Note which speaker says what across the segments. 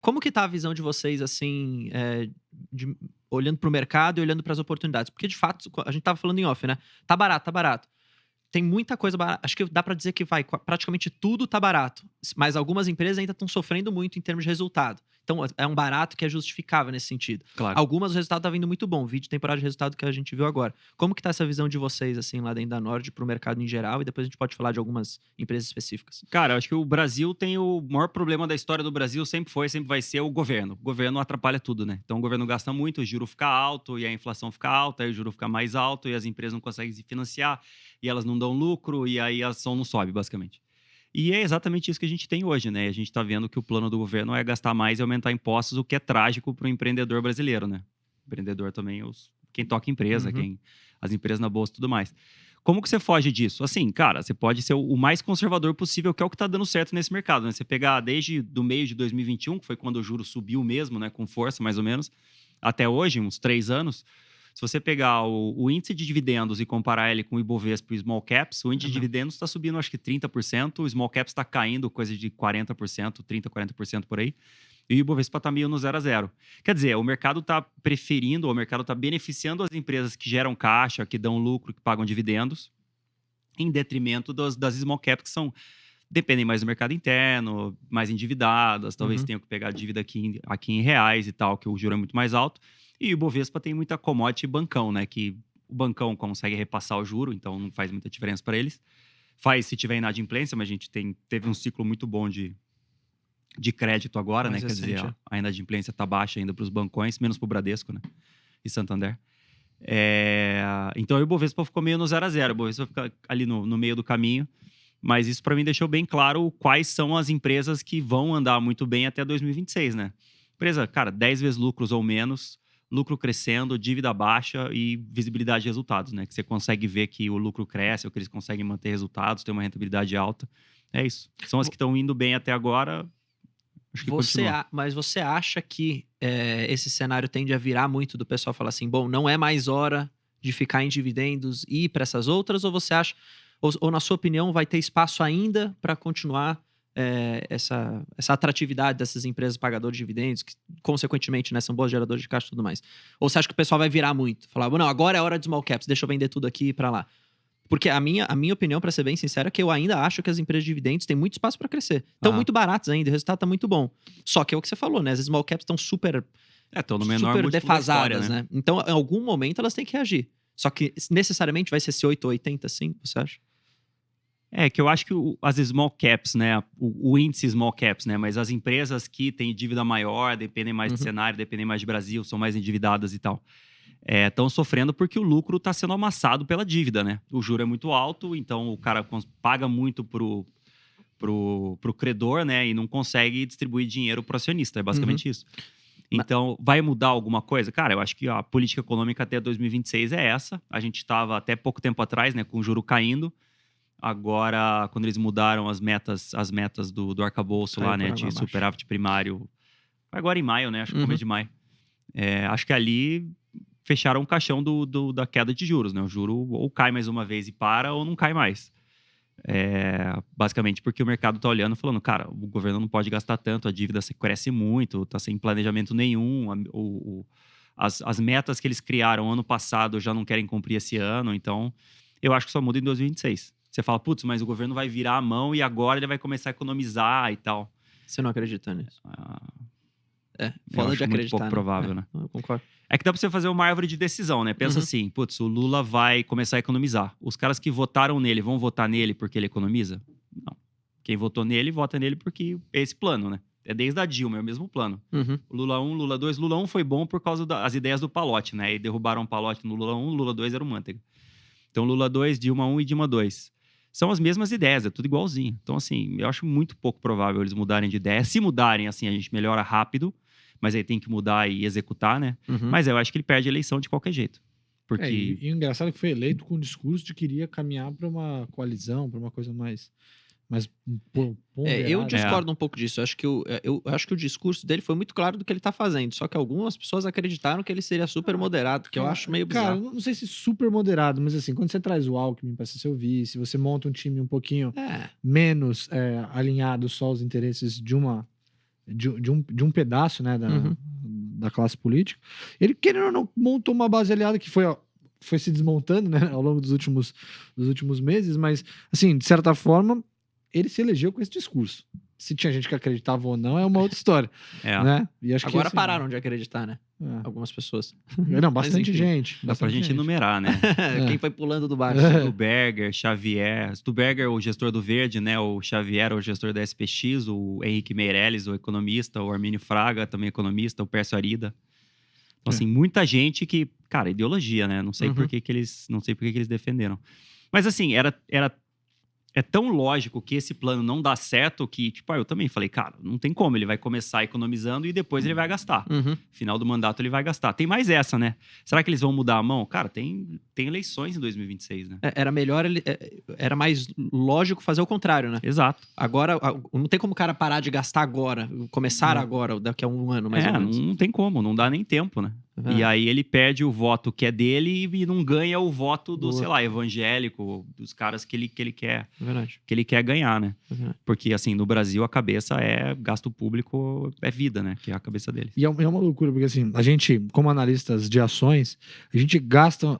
Speaker 1: Como que tá a visão de vocês, assim, olhando para o mercado e olhando para as oportunidades? Porque, de fato, a gente tava falando em off, né? Tá barato, tá barato. Tem muita coisa barata. Acho que dá pra dizer que praticamente tudo tá barato. Mas algumas empresas ainda estão sofrendo muito em termos de resultado. Então, é um barato que é justificável nesse sentido.
Speaker 2: Claro.
Speaker 1: Algumas o resultado tá vindo muito bom. Vídeo temporada de resultado que a gente viu agora. Como que tá essa visão de vocês, assim, lá dentro da Nord pro mercado em geral? E depois a gente pode falar de algumas empresas específicas.
Speaker 2: Cara, eu acho que o Brasil tem o maior problema da história do Brasil, sempre foi, sempre vai ser o governo. O governo atrapalha tudo, né? Então o governo gasta muito, o juro fica alto e a inflação fica alta, aí o juro fica mais alto e as empresas não conseguem se financiar e elas não dão lucro e aí a ação não sobe, basicamente. E é exatamente isso que a gente tem hoje, né? A gente está vendo que o plano do governo é gastar mais e aumentar impostos, o que é trágico para o empreendedor brasileiro, né? O empreendedor também, quem toca empresa,
Speaker 1: Uhum.
Speaker 2: as empresas na bolsa e tudo mais. Como que você foge disso? Assim, cara, você pode ser o mais conservador possível, que é o que está dando certo nesse mercado, né? Você pegar desde do meio de 2021, que foi quando o juro subiu mesmo, né? Com força, mais ou menos, até hoje, uns 3 anos. Se você pegar o índice de dividendos e comparar ele com o Ibovespa e o Small Caps, o índice de dividendos está subindo acho que 30%, o Small Caps está caindo coisa de 40%, 30%, 40% por aí. E o Ibovespa está meio no 0 a 0. Quer dizer, o mercado está preferindo, o mercado está beneficiando as empresas que geram caixa, que dão lucro, que pagam dividendos, em detrimento das small caps, que dependem mais do mercado interno, mais endividadas, talvez
Speaker 1: Uhum.
Speaker 2: tenham que pegar dívida aqui em reais e tal, que o juro é muito mais alto. E o Ibovespa tem muita commodity e bancão, né? Que o bancão consegue repassar o juro, então não faz muita diferença para eles. Faz se tiver inadimplência, mas a gente teve um ciclo muito bom de crédito agora, né?
Speaker 1: Mais
Speaker 2: Quer dizer,
Speaker 1: recente, é.
Speaker 2: a inadimplência está baixa ainda para os bancões, menos para o Bradesco, né? E Santander. Então o Ibovespa ficou meio no 0 a 0. O Ibovespa fica ali no meio do caminho. Mas isso para mim deixou bem claro quais são as empresas que vão andar muito bem até 2026, né? Empresa, cara, 10 vezes lucros ou menos, lucro crescendo, dívida baixa e visibilidade de resultados, né? Que você consegue ver que o lucro cresce ou que eles conseguem manter resultados, ter uma rentabilidade alta. É isso. São as que estão indo bem até agora. Acho que continua.
Speaker 1: Mas você acha que esse cenário tende a virar muito do pessoal falar assim, bom, não é mais hora de ficar em dividendos e ir para essas outras? Ou você acha, ou na sua opinião, vai ter espaço ainda para continuar essa atratividade dessas empresas pagadoras de dividendos, que consequentemente, né, são boas geradoras de caixa e tudo mais? Ou você acha que o pessoal vai virar muito? Falar, não, agora é hora de small caps, deixa eu vender tudo aqui e ir para lá. Porque a minha opinião, para ser bem sincero, é que eu ainda acho que as empresas de dividendos têm muito espaço para crescer. Estão
Speaker 2: Aham.
Speaker 1: muito baratas ainda, o resultado tá muito bom. Só que é o que você falou, né? As small caps estão super,
Speaker 2: Estão no menor
Speaker 1: super
Speaker 2: múltiplo da história,
Speaker 1: defasadas,
Speaker 2: né?
Speaker 1: né? Então, em algum momento, elas têm que reagir. Só que necessariamente vai ser esse 8 ou 80, sim, você acha?
Speaker 2: Que eu acho que as small caps, né? O índice small caps, né? Mas as empresas que têm dívida maior, dependem mais de
Speaker 1: Uhum.
Speaker 2: cenário, dependem mais de Brasil, são mais endividadas e tal. Estão sofrendo porque o lucro está sendo amassado pela dívida, né? O juro é muito alto, então o cara paga muito pro credor, né? E não consegue distribuir dinheiro pro acionista. É
Speaker 1: Uhum.
Speaker 2: basicamente isso.
Speaker 1: Ma-
Speaker 2: Então, vai mudar alguma coisa? Cara, eu acho que a política econômica até 2026 é essa. A gente estava até pouco tempo atrás, né, com o juro caindo. Agora, quando eles mudaram as metas do arcabouço
Speaker 1: Caiu
Speaker 2: lá,
Speaker 1: por
Speaker 2: né,
Speaker 1: água
Speaker 2: de
Speaker 1: abaixo.
Speaker 2: superávit primário, agora em maio, né, acho que começo
Speaker 1: Uhum.
Speaker 2: de maio. Acho que ali fecharam o caixão da queda de juros, né? O juro ou cai mais uma vez e para, ou não cai mais. Basicamente porque o mercado está olhando e falando, cara, o governo não pode gastar tanto, a dívida cresce muito, está sem planejamento nenhum, as metas que eles criaram ano passado já não querem cumprir esse ano, então eu acho que só muda em 2026. Você fala, putz, mas o governo vai virar a mão e agora ele vai começar a economizar e tal.
Speaker 1: Você não acredita nisso?
Speaker 2: Ah,
Speaker 1: É,
Speaker 2: eu
Speaker 1: foda de
Speaker 2: acho muito pouco
Speaker 1: acreditar, né?
Speaker 2: provável, né?
Speaker 1: Eu concordo.
Speaker 2: É que dá pra você fazer uma árvore de decisão, né? Pensa
Speaker 1: Uhum.
Speaker 2: assim, putz, o Lula vai começar a economizar. Os caras que votaram nele vão votar nele porque ele economiza? Não. Quem votou nele, vota nele porque é esse plano, né? É desde a Dilma, é o mesmo plano.
Speaker 1: Uhum.
Speaker 2: O Lula 1, Lula 2. Lula 1 foi bom por causa das ideias do Pallotti, né? E derrubaram o Pallotti no Lula 1, Lula 2 era o Manteiga. Então, Lula 2, Dilma 1 e Dilma 2. São as mesmas ideias, é tudo igualzinho. Então, assim, eu acho muito pouco provável eles mudarem de ideia. Se mudarem, assim, a gente melhora rápido, mas aí tem que mudar e executar, né?
Speaker 1: Uhum.
Speaker 2: Mas eu acho que ele perde a eleição de qualquer jeito. Porque.
Speaker 3: E o engraçado é que foi eleito com o discurso de que iria caminhar para uma coalizão, para uma coisa mais
Speaker 1: Eu
Speaker 3: ponderada.
Speaker 1: discordo um pouco disso. Eu acho que o discurso dele foi muito claro do que ele tá fazendo. Só que algumas pessoas acreditaram que ele seria super moderado, que eu acho meio
Speaker 3: Cara,
Speaker 1: bizarro.
Speaker 3: não sei se super moderado, mas assim, quando você traz o Alckmin para ser seu vice, você monta um time um pouquinho menos alinhado só aos interesses de uma de um pedaço, né,
Speaker 1: Uhum.
Speaker 3: da classe política. Ele, querendo ou não, montou uma base aliada que foi se desmontando, né, ao longo dos últimos meses, mas, assim, de certa forma, ele se elegeu com esse discurso. Se tinha gente que acreditava ou não, é uma outra história,
Speaker 2: É.
Speaker 3: né? E acho
Speaker 1: Agora
Speaker 3: que, assim,
Speaker 1: pararam de acreditar, né?
Speaker 3: é.
Speaker 1: Algumas pessoas.
Speaker 3: Não, bastante
Speaker 1: enfim.
Speaker 3: gente.
Speaker 2: Dá pra
Speaker 3: bastante
Speaker 2: gente enumerar, né?
Speaker 1: Quem foi pulando do barco.
Speaker 2: Stuberger, Xavier. Stuberger, o gestor do Verde, né? O Xavier, o gestor da SPX. O Henrique Meirelles, o economista. O Armínio Fraga, também economista. O Pércio Arida. Então, assim, muita gente que... Cara, ideologia, né? Não sei
Speaker 1: Uhum.
Speaker 2: por que eles defenderam. Mas, assim, é tão lógico que esse plano não dá certo que, tipo, eu também falei, cara, não tem como. Ele vai começar economizando e depois ele vai gastar.
Speaker 1: Uhum.
Speaker 2: Final do mandato ele vai gastar. Tem mais essa, né? Será que eles vão mudar a mão? Cara, tem eleições em 2026, né?
Speaker 1: Era melhor, era mais lógico fazer o contrário, né?
Speaker 2: Exato.
Speaker 1: Agora, não tem como o cara parar de gastar agora, começar agora, daqui a um ano, mais ou menos.
Speaker 2: Não tem como, não dá nem tempo, né?
Speaker 1: É.
Speaker 2: E aí ele perde o voto que é dele e não ganha o voto do,
Speaker 3: Do
Speaker 2: sei
Speaker 3: outro.
Speaker 2: lá, evangélico, dos caras que ele quer,
Speaker 1: É verdade.
Speaker 2: que ele quer ganhar, né?
Speaker 1: É verdade.
Speaker 2: Porque, assim, no Brasil a cabeça é gasto público, é vida, né? Que é a cabeça dele.
Speaker 3: E é uma loucura, porque assim, a gente, como analistas de ações, a gente gasta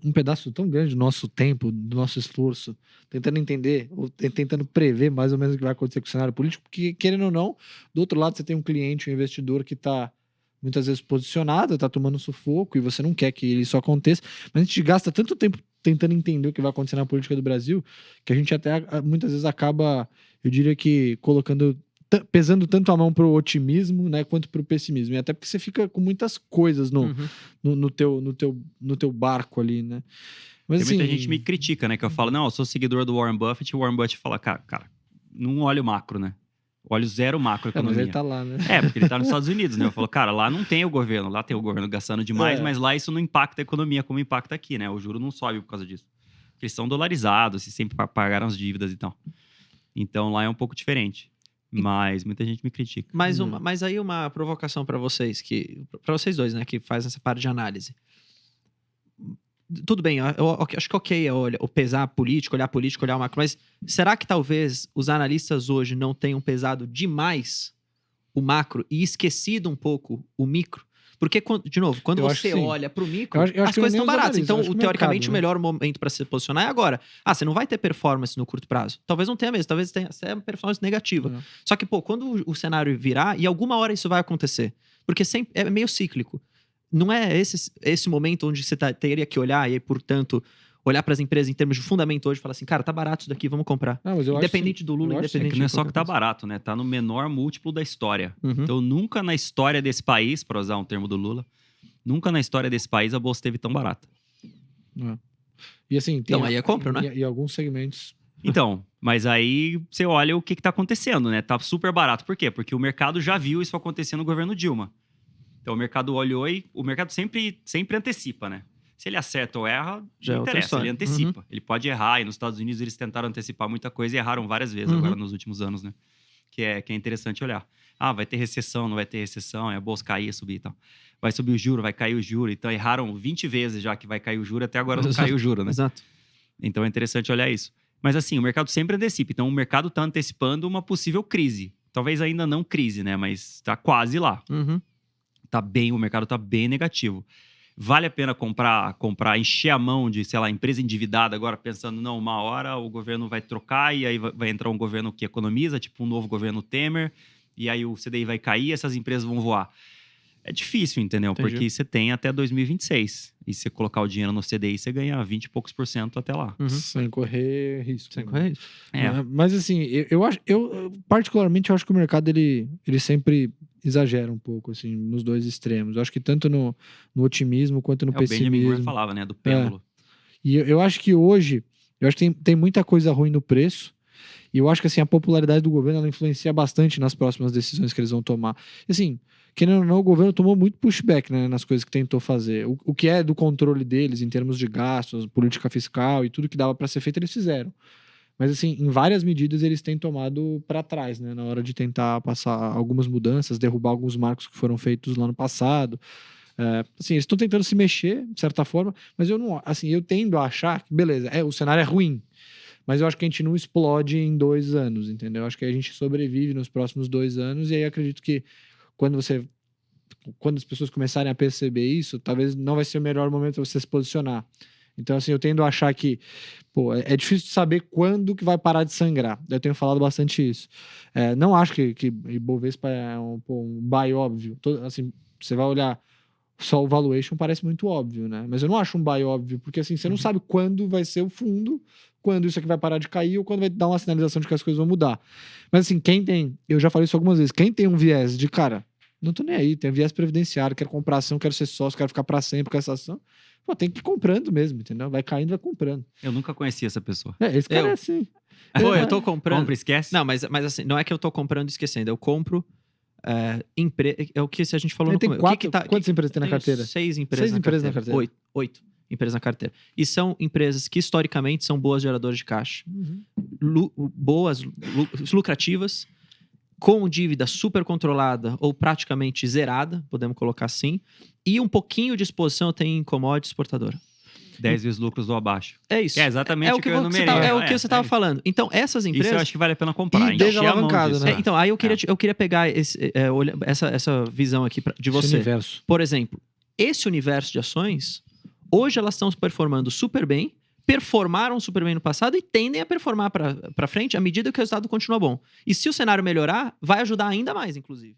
Speaker 3: um pedaço tão grande do nosso tempo, do nosso esforço, tentando entender, ou tentando prever mais ou menos o que vai acontecer com o cenário político, porque, querendo ou não, do outro lado você tem um cliente, um investidor que está muitas vezes posicionado, está tomando sufoco, e você não quer que isso aconteça, mas a gente gasta tanto tempo tentando entender o que vai acontecer na política do Brasil, que a gente até muitas vezes acaba, eu diria que, pesando tanto a mão pro otimismo, né, quanto pro pessimismo. E até porque você fica com muitas coisas
Speaker 1: Uhum.
Speaker 3: no teu barco ali, né? Mas,
Speaker 2: Tem muita
Speaker 3: assim,
Speaker 2: gente que me critica, né? Que eu falo, não, eu sou seguidor do Warren Buffett, e o Warren Buffett fala, cara, não olha o macro, né? Olha zero
Speaker 3: mas
Speaker 2: macroeconomia.
Speaker 3: ele tá lá, né?
Speaker 2: Porque ele tá nos Estados Unidos, né? Eu falo, cara, lá não tem o governo, lá tem o governo gastando demais,
Speaker 3: É.
Speaker 2: mas lá isso não impacta a economia como impacta aqui, né? O juro não sobe por causa disso. Porque eles são dolarizados, e sempre pagaram as dívidas e tal. Então lá é um pouco diferente. Mas muita gente me critica.
Speaker 1: Mas aí uma provocação para vocês, para vocês dois, né, que faz essa parte de análise. Tudo bem, eu acho que ok é pesar político, olhar o macro, mas será que talvez os analistas hoje não tenham pesado demais o macro e esquecido um pouco o micro? Porque, de novo, quando
Speaker 3: Eu acho
Speaker 1: você
Speaker 3: que sim.
Speaker 1: olha para o micro,
Speaker 3: Eu acho
Speaker 1: as
Speaker 3: que
Speaker 1: coisas
Speaker 3: nem
Speaker 1: estão
Speaker 3: os
Speaker 1: baratas.
Speaker 3: analistas, eu
Speaker 1: Então,
Speaker 3: acho que o
Speaker 1: teoricamente,
Speaker 3: mercado,
Speaker 1: o
Speaker 3: né?
Speaker 1: melhor momento para se posicionar é agora. Você não vai ter performance no curto prazo. Talvez não tenha mesmo, talvez tenha até performance negativa.
Speaker 3: É.
Speaker 1: Só que, quando o cenário virar, e alguma hora isso vai acontecer. Porque sempre é meio cíclico. Não é esse momento onde você teria que olhar e, portanto, olhar para as empresas em termos de fundamento hoje e falar assim, cara, tá barato isso daqui, vamos comprar.
Speaker 3: Mas eu
Speaker 1: Independente
Speaker 3: acho,
Speaker 1: do Lula,
Speaker 3: eu acho
Speaker 1: independente
Speaker 2: Que não é
Speaker 1: de
Speaker 2: só que tá
Speaker 1: qualquer coisa.
Speaker 2: barato, né? Tá no menor múltiplo da história.
Speaker 1: Uhum.
Speaker 2: Então, nunca na história desse país, para usar um termo do Lula, nunca na história desse país a bolsa esteve tão barata.
Speaker 3: E assim, tem
Speaker 1: Então, aí é compra, né?
Speaker 3: E alguns segmentos.
Speaker 2: Então, mas aí você olha o que tá acontecendo, né? Tá super barato. Por quê? Porque o mercado já viu isso acontecer no governo Dilma. Então, o mercado olhou e o mercado sempre antecipa, né? Se ele acerta ou erra,
Speaker 1: Já é
Speaker 2: não
Speaker 1: outra
Speaker 2: interessa,
Speaker 1: história.
Speaker 2: ele antecipa. Ele pode errar, e nos Estados Unidos eles tentaram antecipar muita coisa e erraram várias vezes
Speaker 1: Uhum.
Speaker 2: agora nos últimos anos, né? Que é interessante olhar. Vai ter recessão, não vai ter recessão, a bolsa cair, subir e tal. Vai subir o juro, vai cair o juro. Então, erraram 20 vezes já que vai cair o juro, até agora não caiu o juro, né?
Speaker 1: Exato.
Speaker 2: Então, é interessante olhar isso. Mas, assim, o mercado sempre antecipa. Então, o mercado está antecipando uma possível crise. Talvez ainda não crise, né? Mas está quase lá.
Speaker 1: Uhum.
Speaker 2: O mercado está bem negativo. Vale a pena comprar, encher a mão de, sei lá, empresa endividada agora, pensando, não, uma hora o governo vai trocar e aí vai entrar um governo que economiza, tipo um novo governo Temer, e aí o CDI vai cair e essas empresas vão voar. É difícil, entendeu?
Speaker 1: Entendi.
Speaker 2: Porque você tem até 2026. E se você colocar o dinheiro no CDI, você ganha 20 e poucos % até lá.
Speaker 1: Uhum.
Speaker 3: Sem correr risco.
Speaker 1: Sem
Speaker 3: né?
Speaker 1: correr isso.
Speaker 3: Mas assim, particularmente eu acho que o mercado ele sempre exagera um pouco assim nos dois extremos. Eu acho que tanto no otimismo quanto no
Speaker 2: O Benjamin Graham
Speaker 3: pessimismo.
Speaker 2: falava, né? Do pêndulo.
Speaker 3: E eu acho que hoje, tem muita coisa ruim no preço. E eu acho que assim, a popularidade do governo ela influencia bastante nas próximas decisões que eles vão tomar. E, assim, querendo ou não, o governo tomou muito pushback, né, nas coisas que tentou fazer. O que é do controle deles em termos de gastos, política fiscal e tudo que dava para ser feito, eles fizeram. Mas, assim, em várias medidas eles têm tomado para trás, né, na hora de tentar passar algumas mudanças, derrubar alguns marcos que foram feitos lá no passado. Assim, eles estão tentando se mexer, de certa forma, mas eu tendo a achar que, beleza, o cenário é ruim. mas eu acho que a gente não explode em 2 anos, entendeu? Eu acho que a gente sobrevive nos próximos 2 anos, e aí acredito que quando as pessoas começarem a perceber isso, talvez não vai ser o melhor momento para você se posicionar. Então, assim, eu tendo a achar que, pô, é difícil de saber quando que vai parar de sangrar. Eu tenho falado bastante isso. Não acho que Ibovespa é um buy óbvio. Assim, você vai olhar só o valuation, parece muito óbvio, né? Mas eu não acho um buy óbvio, porque assim, você não sabe quando vai ser o fundo, quando isso aqui vai parar de cair ou quando vai dar uma sinalização de que as coisas vão mudar. Mas assim, eu já falei isso algumas vezes, quem tem um viés de, cara, não tô nem aí, tem um viés previdenciário, quero comprar ação, quero ser sócio, quero ficar para sempre com essa ação, pô, tem que ir comprando mesmo, entendeu? Vai caindo, vai comprando.
Speaker 2: Eu nunca conheci essa pessoa.
Speaker 3: Esse cara é assim.
Speaker 1: Pô, eu tô comprando.
Speaker 2: Compra, esquece.
Speaker 1: Não, mas assim, não é que eu tô comprando e esquecendo. Eu compro. É o que a gente falou no
Speaker 3: Tem
Speaker 1: começo.
Speaker 3: quantas empresas tem na carteira?
Speaker 1: 6 empresas,
Speaker 3: 6 empresas na carteira.
Speaker 1: 8 empresas na carteira. E são empresas que, historicamente, são boas geradoras de caixa. Boas, lucrativas, com dívida super controlada ou praticamente zerada, podemos colocar assim. E um pouquinho de exposição tem em commodities exportadora.
Speaker 2: 10 vezes lucros ou abaixo.
Speaker 1: É isso.
Speaker 2: É exatamente o que eu enumerei.
Speaker 1: É o que você estava falando. Então, essas empresas...
Speaker 2: Isso eu acho que vale a pena comprar.
Speaker 3: E desde
Speaker 2: Encher a mão
Speaker 3: alavancado,
Speaker 2: disso.
Speaker 3: né?
Speaker 1: Então, aí eu queria pegar essa visão aqui de você.
Speaker 3: Esse universo.
Speaker 1: Por exemplo, esse universo de ações, hoje elas estão performando super bem, performaram super bem no passado e tendem a performar para frente à medida que o resultado continua bom. E se o cenário melhorar, vai ajudar ainda mais, inclusive.